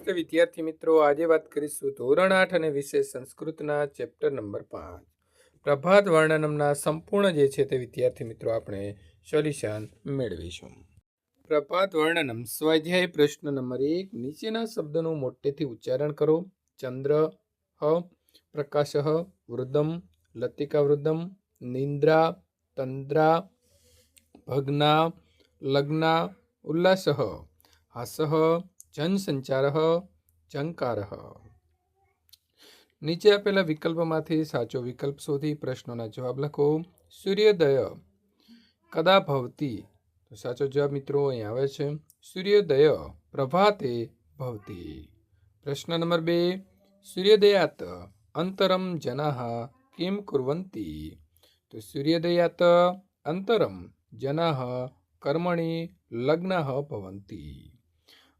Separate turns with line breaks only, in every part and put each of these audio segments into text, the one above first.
નમસ્તે વિદ્યાર્થી મિત્રો, આજે વાત કરીશું ધોરણ 8 અને વિષય સંસ્કૃતના ચેપ્ટર નંબર 5 પ્રભાત વર્ણનમના સંપૂર્ણ જે છે તે વિદ્યાર્થી મિત્રો આપણે સોલ્યુશન મેળવીશું. પ્રભાત વર્ણનમ સ્વાધ્યાય પ્રશ્ન નંબર 1. નીચેના શબ્દનું મોટેથી ઉચ્ચારણ કરો. ચંદ્ર પ્રકાશ, વૃદ્ધમ, લતિકા વૃદ્ધમ, નિંદ્રા, તંદ્રા, ભગ્ના, લગ્ના, ઉલ્લાસ, હાસ, જનસંચાર, જંકાર. નીચે આપેલા વિકલ્પમાંથી સાચો વિકલ્પ શોધી પ્રશ્નોના જવાબ લખો. સૂર્યોદય કદા ભવતી? તો સાચો જવાબ મિત્રો અહીં આવે છે સૂર્યોદય પ્રભાતે ભવતી. પ્રશ્ન નંબર 2. સૂર્યોદયાત અંતરમ જનાઃ કિમ કુર્વન્તિ? તો સૂર્યોદયાત અંતરમ જનાઃ કર્મણિ લગ્નાઃ ભવન્તિ.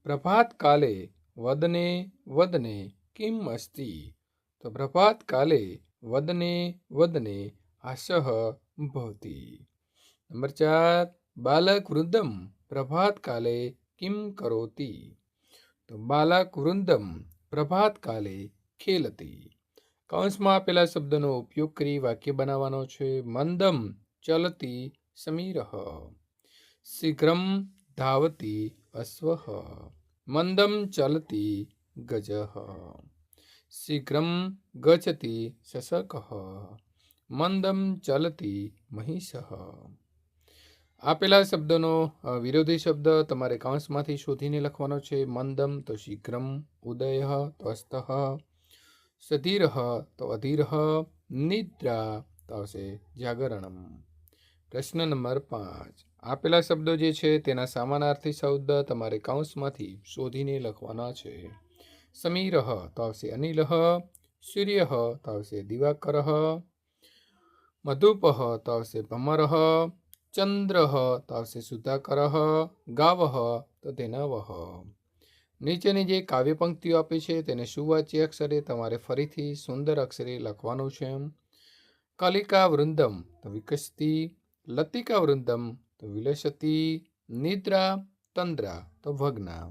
પ્રભાત કાલે વદને વદને કિમ અસ્તિ? તો પ્રભાત કાલે વદને વદને હાસ્યઃ ભવતિ. નંબર 4. બાલક વૃદ્ધમ પ્રભાત કાલે કિમ કરોતિ? તો બાલક વૃદ્ધમ પ્રભાત કાલે ખેલતી. કૌંસમાં આપેલા શબ્દનો ઉપયોગ કરી વાક્ય બનાવવાનો છે. મંદમ ચલતી સમીરઃ, શીઘ્રમ ધાવતી અશ્વઃ, મંદમ ચલતી ગજઃ, શીઘ્રમ ગચ્છતિ શશકઃ, મંદમ ચલતી મહિષઃ. આપેલા શબ્દનો વિરોધી શબ્દ તમારે કૌંસમાંથી શોધીને લખવાનો છે. મંદમ તો શીઘ્રમ, ઉદયઃ તો અસ્તઃ, સધીરઃ તો અધીરઃ, નિદ્રા તો આવશે જાગરણમ. પ્રશ્ન નંબર 5. આપેલા શબ્દો જે છે તેના સમાનાર્થી શબ્દ તમારે કૌંસમાંથી શોધીને લખવાના છે. સમીરઃ તો આવશે અનિલઃ, સૂર્યઃ તો આવશે દિવાકરઃ, મધુપઃ તો આવશે ભમરઃ, ચંદ્રઃ તો આવશે સુધાકરઃ, ગાવઃ તો ધેનવઃ. નીચેની જે કાવ્ય પંક્તિઓ આપી છે તેને સુવાચ્ય અક્ષરે તમારે ફરીથી સુંદર અક્ષરે લખવાનું છે. કલિકા વૃંદમ તો વિકસતી, લતિકા વૃંદમ તો વિલસતી, નિદ્રા તંદ્રા તો ભગ્ના,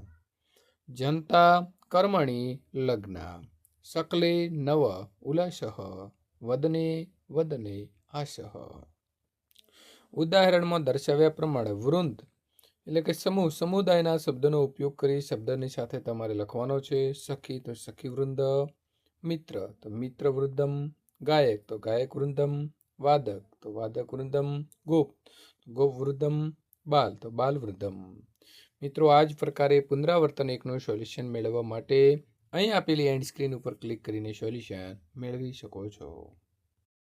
જનતા કર્મણી લગ્ના, શકલે નવ ઉલ્લાસઃ, વદને વદને હાસઃ. ઉદાહરણમાં દર્શાવ્યા પ્રમાણે વૃંદ એટલે કે સમૂહ, સમુદાયના શબ્દનો ઉપયોગ કરી શબ્દની સાથે તમારે લખવાનો છે. સખી તો સખી વૃંદ, મિત્ર તો મિત્ર વૃંદમ, ગાયક તો ગાયક વૃંદમ, વાદક તો વાદક વૃંદમ, ગોપ તો ગોપ વૃંદમ, બાલ તો બાલ વૃંદમ. મિત્રો આ જ પ્રકારે પુનરાવર્તન એકનું સોલ્યુશન મેળવવા માટે અહીં આપેલી એન્ડ સ્ક્રીન ઉપર ક્લિક કરીને સોલ્યુશન મેળવી શકો છો.